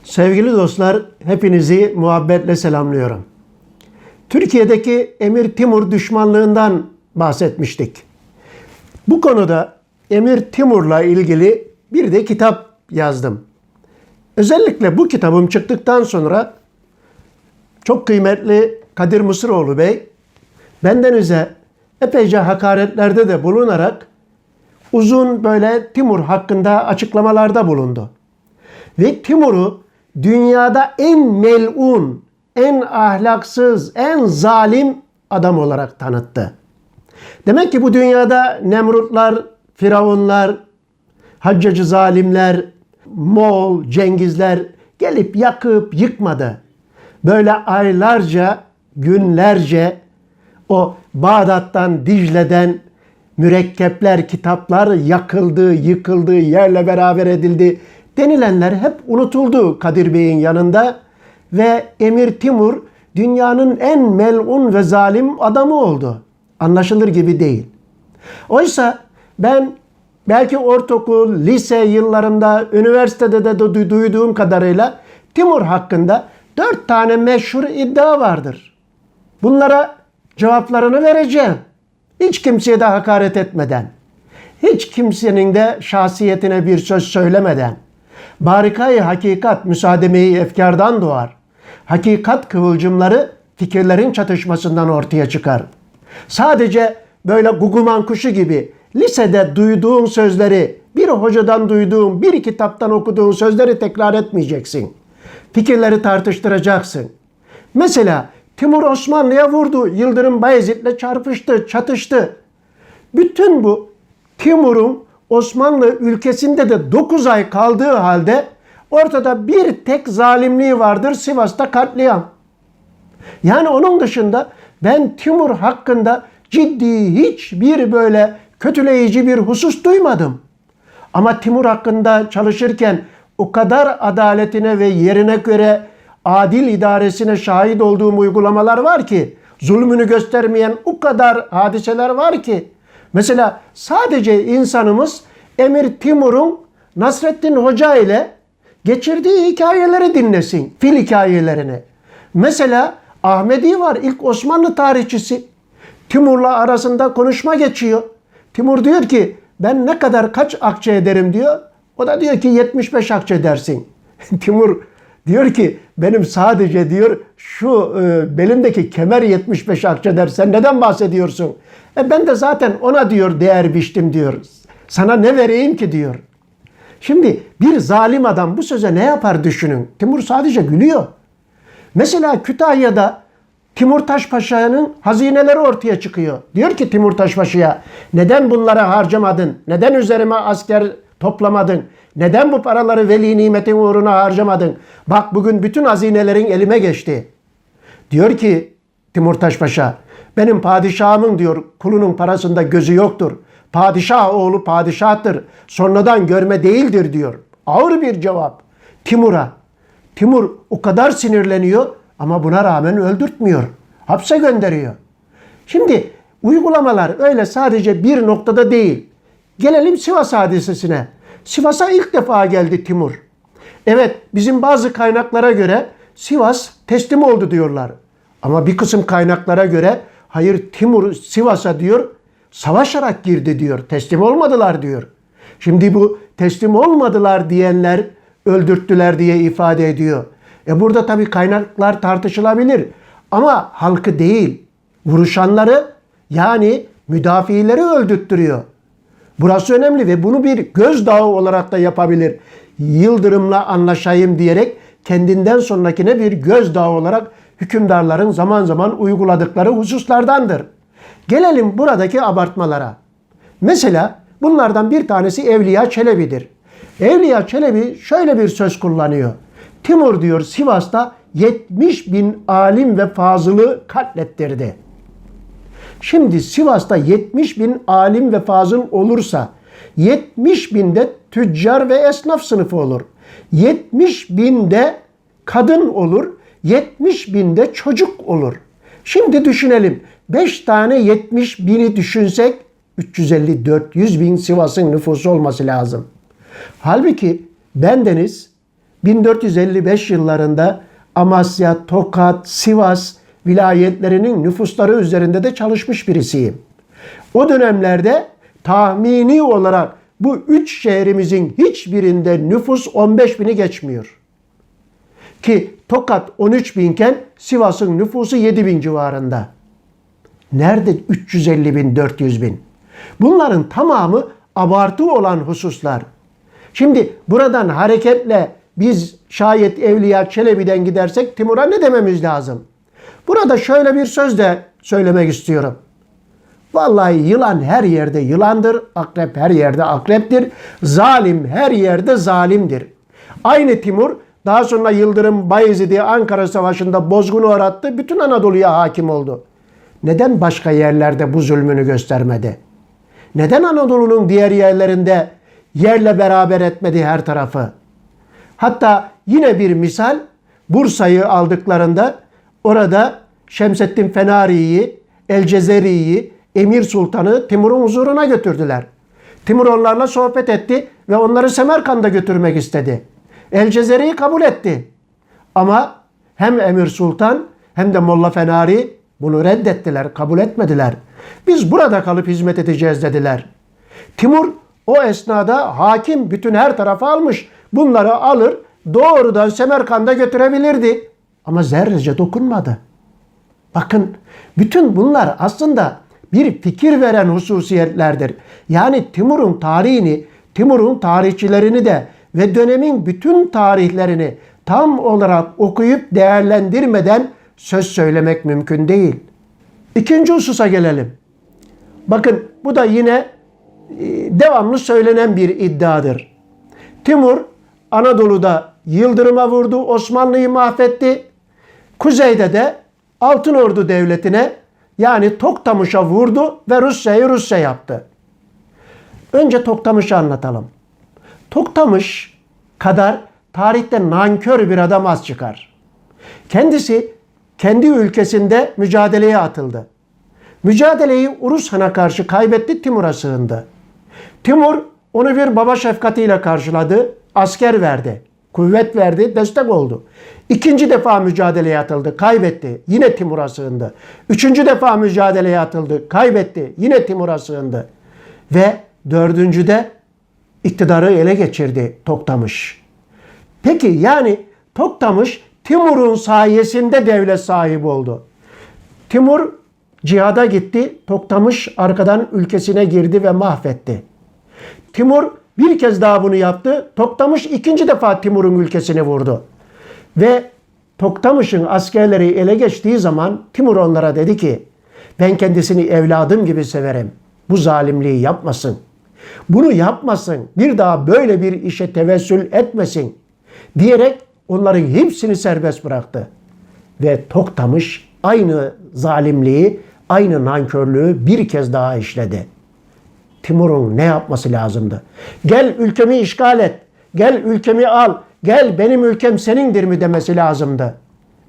Sevgili dostlar, hepinizi muhabbetle selamlıyorum. Türkiye'deki Emir Timur düşmanlığından bahsetmiştik. Bu konuda Emir Timur'la ilgili bir de kitap yazdım. Özellikle bu kitabım çıktıktan sonra çok kıymetli Kadir Mısıroğlu Bey bendenize epeyce hakaretlerde de bulunarak uzun böyle Timur hakkında açıklamalarda bulundu. Ve Timur'u dünyada en melun, en ahlaksız, en zalim adam olarak tanıttı. Demek ki bu dünyada Nemrutlar, Firavunlar, Haccacı zalimler, Moğol, Cengizler gelip yakıp yıkmadı. Böyle aylarca, günlerce o Bağdat'tan, Dicle'den mürekkepler, kitaplar yakıldı, yıkıldı, yerle beraber edildi denilenler hep unutuldu Kadir Bey'in yanında ve Emir Timur dünyanın en melun ve zalim adamı oldu. Anlaşılır gibi değil. Oysa ben belki ortaokul, lise yıllarında, üniversitede de duyduğum kadarıyla Timur hakkında 4 tane meşhur iddia vardır. Bunlara cevaplarını vereceğim. Hiç kimseye de hakaret etmeden, hiç kimsenin de şahsiyetine bir söz söylemeden, barikayı hakikat müsaademeyi efkardan doğar. Hakikat kıvılcımları fikirlerin çatışmasından ortaya çıkar. Sadece böyle guguman kuşu gibi lisede duyduğun sözleri, bir hocadan duyduğun, bir kitaptan okuduğun sözleri tekrar etmeyeceksin. Fikirleri tartıştıracaksın. Mesela Timur Osmanlı'ya vurdu, Yıldırım Bayezid'le çarpıştı, çatıştı. Bütün bu Timur'un Osmanlı ülkesinde de 9 ay kaldığı halde ortada bir tek zalimliği vardır: Sivas'ta katliam. Yani onun dışında ben Timur hakkında ciddi hiçbir böyle kötüleyici bir husus duymadım. Ama Timur hakkında çalışırken o kadar adaletine ve yerine göre adil idaresine şahit olduğum uygulamalar var ki, zulmünü göstermeyen o kadar hadiseler var ki. Mesela sadece insanımız Emir Timur'un Nasreddin Hoca ile geçirdiği hikayeleri dinlesin, fil hikayelerini. Mesela Ahmedi var, ilk Osmanlı tarihçisi. Timur'la arasında konuşma geçiyor. Timur diyor ki ben ne kadar kaç akçe ederim diyor. O da diyor ki 75 akçe edersin. Timur diyor ki benim sadece diyor şu belimdeki kemer 75 akçe der. Sen neden bahsediyorsun? Ben de zaten ona diyor değer biçtim diyor. Sana ne vereyim ki diyor. Şimdi bir zalim adam bu söze ne yapar düşünün. Timur sadece gülüyor. Mesela Kütahya'da Timurtaş Paşa'nın hazineleri ortaya çıkıyor. Diyor ki Timurtaş Paşa'ya neden bunlara harcamadın? Neden üzerime asker toplamadın? Neden bu paraları veli nimetin uğruna harcamadın? Bak bugün bütün hazinelerin elime geçti. Diyor ki Timurtaş Paşa benim padişahımın diyor kulunun parasında gözü yoktur. Padişah oğlu padişahtır. Sonradan görme değildir diyor. Ağır bir cevap Timur'a. Timur o kadar sinirleniyor ama buna rağmen öldürtmüyor. Hapse gönderiyor. Şimdi uygulamalar öyle sadece bir noktada değil. Gelelim Sivas hadisesine. Sivas'a ilk defa geldi Timur. Evet, bizim bazı kaynaklara göre Sivas teslim oldu diyorlar. Ama bir kısım kaynaklara göre hayır, Timur Sivas'a diyor savaşarak girdi diyor. Teslim olmadılar diyor. Şimdi bu teslim olmadılar diyenler öldürttüler diye ifade ediyor. Burada tabii kaynaklar tartışılabilir. Ama halkı değil, vuruşanları yani müdafileri öldürttürüyor. Burası önemli ve bunu bir gözdağı olarak da yapabilir. Yıldırım'la anlaşayım diyerek kendinden sonrakine bir gözdağı olarak hükümdarların zaman zaman uyguladıkları hususlardandır. Gelelim buradaki abartmalara. Mesela bunlardan bir tanesi Evliya Çelebi'dir. Evliya Çelebi şöyle bir söz kullanıyor. Timur diyor Sivas'ta 70 bin alim ve fazılı katlettirdi. Şimdi Sivas'ta 70 bin alim ve fazıl olursa 70 binde tüccar ve esnaf sınıfı olur. 70 binde kadın olur. 70 binde çocuk olur. Şimdi düşünelim. 5 tane 70 bini düşünsek 350-400 bin Sivas'ın nüfusu olması lazım. Halbuki bendeniz 1455 yıllarında Amasya, Tokat, Sivas vilayetlerinin nüfusları üzerinde de çalışmış birisiyim. O dönemlerde tahmini olarak bu 3 şehrimizin hiçbirinde nüfus 15 bini geçmiyor. Ki Tokat 13 binken Sivas'ın nüfusu 7 bin civarında. Nerede 350 bin, 400 bin? Bunların tamamı abartı olan hususlar. Şimdi buradan hareketle biz şayet Evliya Çelebi'den gidersek Timur'a ne dememiz lazım? Burada şöyle bir söz de söylemek istiyorum. Vallahi yılan her yerde yılandır, akrep her yerde akreptir, zalim her yerde zalimdir. Aynı Timur daha sonra Yıldırım Bayezid'i Ankara Savaşı'nda bozgunu uğrattı, bütün Anadolu'ya hakim oldu. Neden başka yerlerde bu zulmünü göstermedi? Neden Anadolu'nun diğer yerlerinde yerle beraber etmedi her tarafı? Hatta yine bir misal, Bursa'yı aldıklarında orada Şemseddin Fenari'yi, El Cezeri'yi, Emir Sultan'ı Timur'un huzuruna götürdüler. Timur onlarla sohbet etti ve onları Semerkand'a götürmek istedi. El Cezeri'yi kabul etti. Ama hem Emir Sultan hem de Molla Fenari bunu reddettiler, kabul etmediler. Biz burada kalıp hizmet edeceğiz dediler. Timur o esnada hakim, bütün her tarafı almış. Bunları alır doğrudan Semerkand'a götürebilirdi. Ama zerrece dokunmadı. Bakın bütün bunlar aslında bir fikir veren hususiyetlerdir. Yani Timur'un tarihini, Timur'un tarihçilerini de ve dönemin bütün tarihlerini tam olarak okuyup değerlendirmeden söz söylemek mümkün değil. İkinci hususa gelelim. Bakın bu da yine devamlı söylenen bir iddiadır. Timur Anadolu'da yıldırıma vurdu, Osmanlı'yı mahvetti. Kuzeyde de Altınordu Devleti'ne yani Toktamış'a vurdu ve Rusya'yı Rusya yaptı. Önce Toktamış'ı anlatalım. Toktamış kadar tarihte nankör bir adam az çıkar. Kendisi kendi ülkesinde mücadeleye atıldı. Mücadeleyi Urus Han'a karşı kaybetti, Timur'a sığındı. Timur onu bir baba şefkatiyle karşıladı, asker verdi, kuvvet verdi, destek oldu. İkinci defa mücadeleye atıldı, kaybetti, yine Timur'a sığındı. Üçüncü defa mücadeleye atıldı, kaybetti, yine Timur'a sığındı. Ve dördüncüde iktidarı ele geçirdi Toktamış. Peki yani Toktamış Timur'un sayesinde devlet sahibi oldu. Timur cihada gitti, Toktamış arkadan ülkesine girdi ve mahvetti. Timur bir kez daha bunu yaptı, Toktamış ikinci defa Timur'un ülkesini vurdu. Ve Toktamış'ın askerleri ele geçtiği zaman Timur onlara dedi ki, ben kendisini evladım gibi severim, bu zalimliği yapmasın. Bunu yapmasın, bir daha böyle bir işe tevessül etmesin diyerek onların hepsini serbest bıraktı. Ve Toktamış aynı zalimliği, aynı nankörlüğü bir kez daha işledi. Timur'un ne yapması lazımdı? Gel ülkemi işgal et, gel ülkemi al, gel benim ülkem senindir mi demesi lazımdı.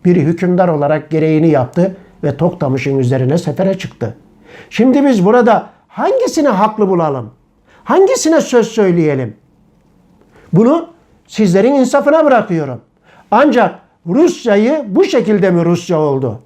Bir hükümdar olarak gereğini yaptı ve Toktamış'ın üzerine sefere çıktı. Şimdi biz burada hangisini haklı bulalım? Hangisine söz söyleyelim? Bunu sizlerin insafına bırakıyorum. Ancak Rusya'yı bu şekilde mi Rusya oldu?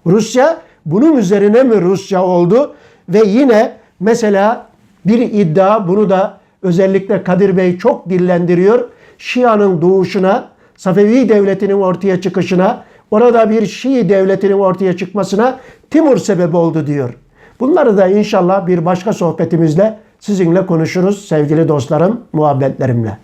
Rusya bunun üzerine mi Rusya oldu? Ve yine mesela bir iddia, bunu da özellikle Kadir Bey çok dillendiriyor. Şia'nın doğuşuna, Safevi devletinin ortaya çıkışına, orada bir Şii devletinin ortaya çıkmasına Timur sebep oldu diyor. Bunları da inşallah bir başka sohbetimizde sizinle konuşuruz sevgili dostlarım, muhabbetlerimle.